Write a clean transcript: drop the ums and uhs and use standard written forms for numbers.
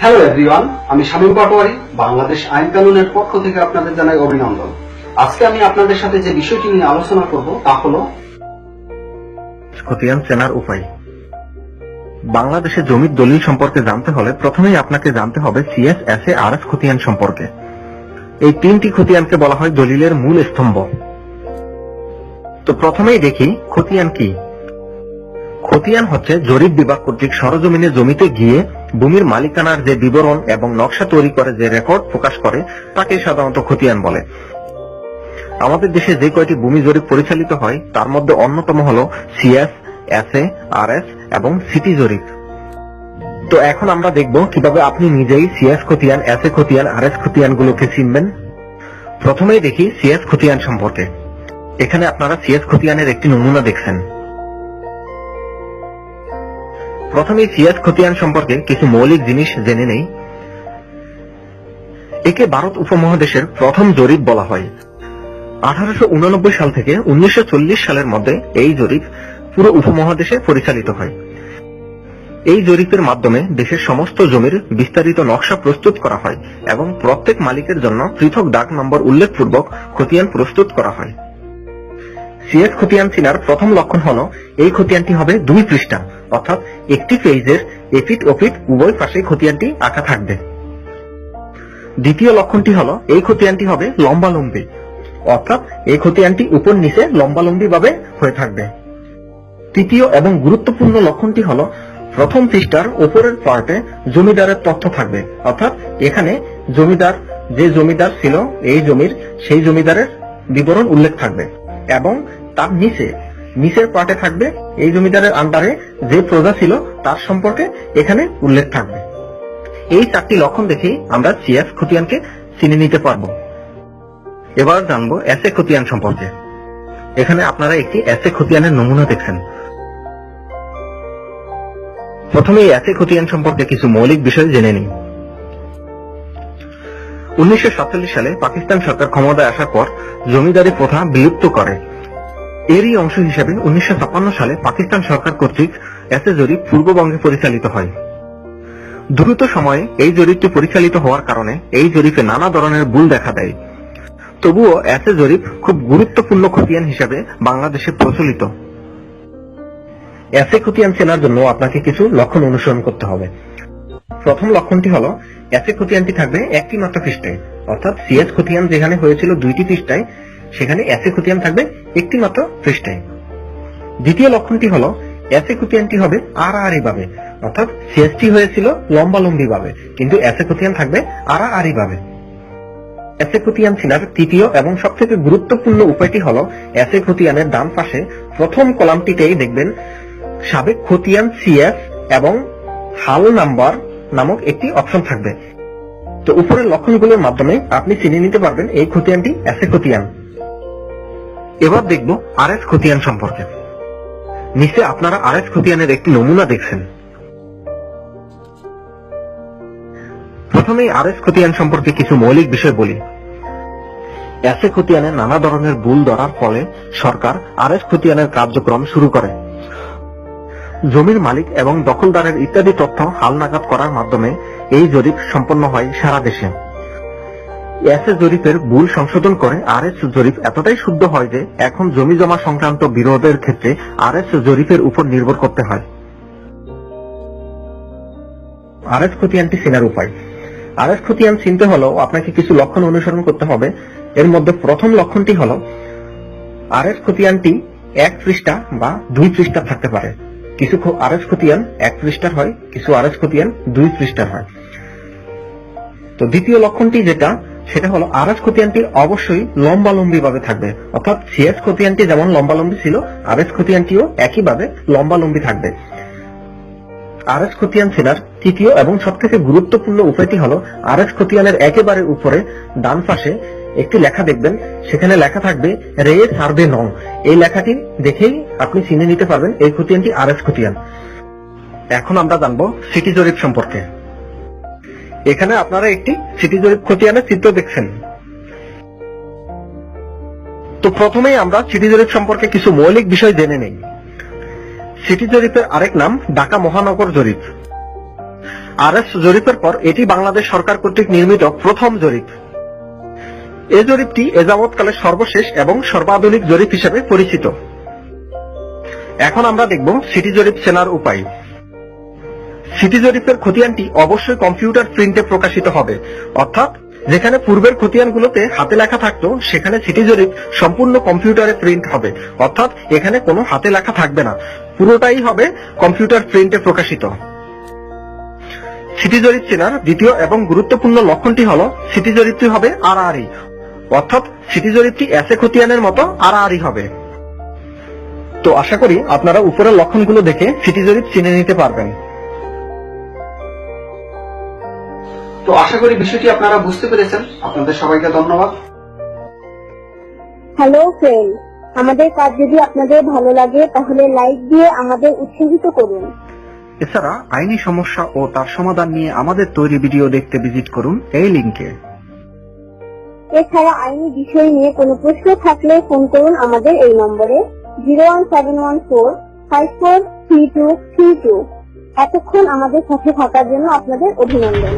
Hello everyone, আমি শামীম পাটোয়ারি বাংলাদেশ আইন কানুনের পক্ষ থেকে আপনাদের জানাই অভিনন্দন। আজকে আমি আপনাদের সাথে যে বিষয়টি নিয়ে আলোচনা করব তা হলো খতিয়ান চেনার উপায়। বাংলাদেশে জমির দলিল সম্পর্কে জানতে হলে প্রথমেই আপনাকে জানতে হবে সিএস, এসএ, আরএস খতিয়ান সম্পর্কে। এই তিনটি খতিয়ানকে বলা হয় দলিলের মূল স্তম্ভ। তো প্রথমেই দেখি খতিয়ান কি। খতিয়ান হচ্ছে জরিপ বিভাগ কর্তৃক সরজমিনে জমিতে গিয়ে ভূমির মালিকানার যে বিবরণ এবং নকশা তৈরি করে যে রেকর্ড প্রকাশ করে তাকে সাধারণত খতিয়ান বলে। আমাদের দেশে যে কয়টি ভূমি জরিপ পরিচালিত হয় তার মধ্যে অন্যতম হলো সিএস, এসএ, আরএস এবং সিটি জরিপ। তো এখন আমরা দেখব কিভাবে আপনি নিজেই সিএস খতিয়ান, এসএ খতিয়ান, আরএস খতিয়ান গুলোকে চিনবেন। প্রথমেই দেখি সিএস খতিয়ান সম্পর্কে। এখানে আপনারা সিএস খতিয়ানের একটি নমুনা দেখছেন। প্রথমে সিএস খতিয়ান সম্পর্কে কিছু মৌলিক জিনিস জেনে নেই। একে ভারত উপমহাদেশের প্রথম জরিপ বলা হয়। 1889 সাল থেকে 1940 সালের মধ্যে এই জরিপ পুরো উপমহাদেশে পরিচালিত হয়। এই জরিপের মাধ্যমে দেশের সমস্ত জমির বিস্তারিত নকশা প্রস্তুত করা হয় এবং প্রত্যেক মালিকের জন্য পৃথক ডাক নম্বর উল্লেখপূর্বক খতিয়ান প্রস্তুত করা হয়। সিএস খতিয়ান চেনার প্রথম লক্ষণ হলো এই খতিয়ানটি হবে 2 পৃষ্ঠা, অর্থাৎ একটি পেজের এপিঠ ওপিঠ উভয় পাশে খতিয়ানটি আঁকা থাকবে। দ্বিতীয় লক্ষণটি হলো এই খতিয়ানটি হবে লম্বালম্বী, অর্থাৎ এই খতিয়ানটি উপর নিচে লম্বালম্বী ভাবে হয়ে থাকবে। তৃতীয় এবং গুরুত্বপূর্ণ লক্ষণটি হলো প্রথম পৃষ্ঠার উপরের পার্টে জমিদারের তথ্য থাকবে, অর্থাৎ এখানে জমিদার যে জমিদার ছিল এই জমির সেই জমিদারের বিবরণ উল্লেখ থাকবে এবং তার নিচের পার্টে থাকবে এই জমিদারের আন্ডারে যে প্রজা ছিল তার সম্পর্কে এখানে উল্লেখ থাকবে। এই 4টি লক্ষণ দেখেই আমরা সিএস খতিয়ানকে চিনে নিতে পারবো। এবার জানবো এসএ খতিয়ান সম্পর্কে। এখানে আপনারা একটি এসএ খতিয়ানের নমুনা দেখছেন। প্রথমে এই এসএ খতিয়ান সম্পর্কে কিছু মৌলিক বিষয় জেনে নিই। 1947 সালে পাকিস্তান সরকার ক্ষমতায় আসার পর জমিদারি প্রথা বিলুপ্ত করে। এরই অংশ হিসেবে 1956 সালে পাকিস্তান সরকার কর্তৃক এসএ জরিপ পূর্ববঙ্গে পরিচালিত হয়। দ্রুত সময়ে এই জরিপটি পরিচালিত হওয়ার কারণে এই জরিপে নানা ধরনের ভুল দেখা দেয়। তবুও এসএ জরিপ খুব গুরুত্বপূর্ণ খতিয়ান হিসেবে বাংলাদেশে প্রচলিত। এসএ খতিয়ান চেনার জন্য আপনাকে কিছু লক্ষণ অনুসরণ করতে হবে। প্রথম লক্ষণটি হলো এসএ খতিয়ানটি থাকবে একটি মাত্র পৃষ্ঠায়, অর্থাৎ সিএস খতিয়ান যেখানে হয়েছিল 2টি পৃষ্ঠায় সেখানে এসএ খতিয়ান থাকবে একটি মাত্র পৃষ্ঠায়। দ্বিতীয় লক্ষণটি হলো এসএ খতিয়ানটি হবে আড়াআড়ি ভাবে, অর্থাৎ সিএসটি হয়েছিল লম্বালম্বী ভাবে কিন্তু এসএ খতিয়ান থাকবে আড়াআড়ি ভাবে। এসএ খতিয়ান চেনার তৃতীয় এবং সবথেকে গুরুত্বপূর্ণ উপায়টি হলো এসএ খতিয়ানের ডান পাশে প্রথম কলামটিতেই দেখবেন সাবেক খতিয়ান সিএস এবং হাল নাম্বার নামক একটি অপশন থাকবে। তো উপরের লক্ষণগুলোর মাধ্যমে আপনি চিনে নিতে পারবেন এই খতিয়ানটি এসএ খতিয়ান। এবার দেখব আরএস খতিয়ান সম্পর্কে। নিচে আপনারা আরএস খতিয়ানের একটি নমুনা দেখছেন। প্রথমেই আরএস খতিয়ান সম্পর্কে কিছু মৌলিক বিষয় বলি। এসএ খতিয়ানে নানা ধরনের ভুল ধরার ফলে সরকার আরএস খতিয়ানের কার্যক্রম শুরু করে। জমির মালিক এবং দখলদারের ইত্যাদি তথ্য হালনাগাদ করার মাধ্যমে এই জরিপ সম্পন্ন হয় সারা দেশে। এসএ জরিপের ভুল সংশোধন করে আরএস জরিপ এতটাই শুদ্ধ হয় যে এখন জমি জমা সংক্রান্ত বিরোধের ক্ষেত্রে আরএস জরিপের উপর নির্ভর করতে হয়। আরএস খতিয়ানটি চেনার উপায়। আরএস খতিয়ান চিনতে হলেও আপনাকে কিছু লক্ষণ অনুসরণ করতে হবে। এর মধ্যে প্রথম লক্ষণটি হলো আরএস খতিয়ানটি 1 পৃষ্ঠা বা 2 পৃষ্ঠা থাকতে পারে। কিছু আরএস খতিয়ান 1 পৃষ্ঠার হয়, কিছু আরএস খতিয়ান 2 পৃষ্ঠার হয়। তো দ্বিতীয় লক্ষণটি সেটা হলো আরএস খতিয়ানটি অবশ্যই লম্বালম্বী ভাবে থাকবে, অর্থাৎ সিএস খতিয়ানটি যেমন লম্বালম্বী ছিল আরএস খতিয়ানটিও একইভাবে লম্বালম্বী থাকবে। আরএস খতিয়ান চেনার তৃতীয় এবং সবথেকে গুরুত্বপূর্ণ উপায়টি হলো আরএস খতিয়ানের একেবারে উপরে ডান পাশে একটি লেখা দেখবেন, সেখানে লেখা থাকবে রে সার্ভে নং। এই লেখাটি দেখেই আপনি চিনে নিতে পারবেন এই খতিয়ানটি আরএস খতিয়ান। এখন আমরা জানবো সিটি জরিপ সম্পর্কে। এখানে আপনারা একটি সিটি জরিপ খতিয়ানের চিত্র দেখছেন। তো প্রথমেই আমরা সিটি জরিপ সম্পর্কে কিছু মৌলিক বিষয় জেনে নেই। সিটি জরিপের আরেক নাম ঢাকা মহানগর জরিপ। আরএস জরিপের পর এটি বাংলাদেশ সরকার কর্তৃক নির্মিত প্রথম জরিপ। এই জরিপটি এযাবৎকালের সর্বশেষ এবং সর্বাধুনিক জরিপ হিসেবে পরিচিত। এখন আমরা দেখব সিটি জরিপ চেনার উপায়। সিটি জরিপের খতিয়ানটি অবশ্যই কম্পিউটার প্রিন্টে প্রকাশিত হবে, অর্থাৎ যেখানে পূর্বের খতিয়ানগুলোতে হাতে লেখা থাকতো সেখানে সিটি জরিপ সম্পূর্ণ কম্পিউটারে প্রিন্ট হবে, অর্থাৎ এখানে কোনো হাতে লেখা থাকবে না, পুরোটাই হবে কম্পিউটার প্রিন্টে প্রকাশিত। সিটি জরিপ চেনার দ্বিতীয় এবং গুরুত্বপূর্ণ লক্ষণটি হলো সিটি জরিপটি হবে আড়াআড়ি, অর্থাৎ সিটি জরিপটি এসএ খতিয়ানের মতো আড়াআড়ি হবে। তো আশা করি আপনারা উপরের লক্ষণগুলো দেখে সিটি জরিপ চিনে নিতে পারবেন। তো আশা করি বিষয়টি আপনারা বুঝতে পেরেছেন। আপনাদের সবাইকে ধন্যবাদ। হ্যালো ফ্রেন্ড, আমাদের কাজ যদি আপনাদের ভালো লাগে তাহলে লাইক দিয়ে আমাদের উৎসাহিত করুন। এছাড়া আইনি সমস্যা ও তার সমাধান নিয়ে আমাদের তৈরি ভিডিও দেখতে ভিজিট করুন এই লিংকে। এছাড়া আইনি বিষয় নিয়ে কোনো প্রশ্ন থাকলে ফোন করুন আমাদের এই নম্বরে 01714543232। এতক্ষণ আমাদের সাথে থাকার জন্য আপনাদের অভিনন্দন।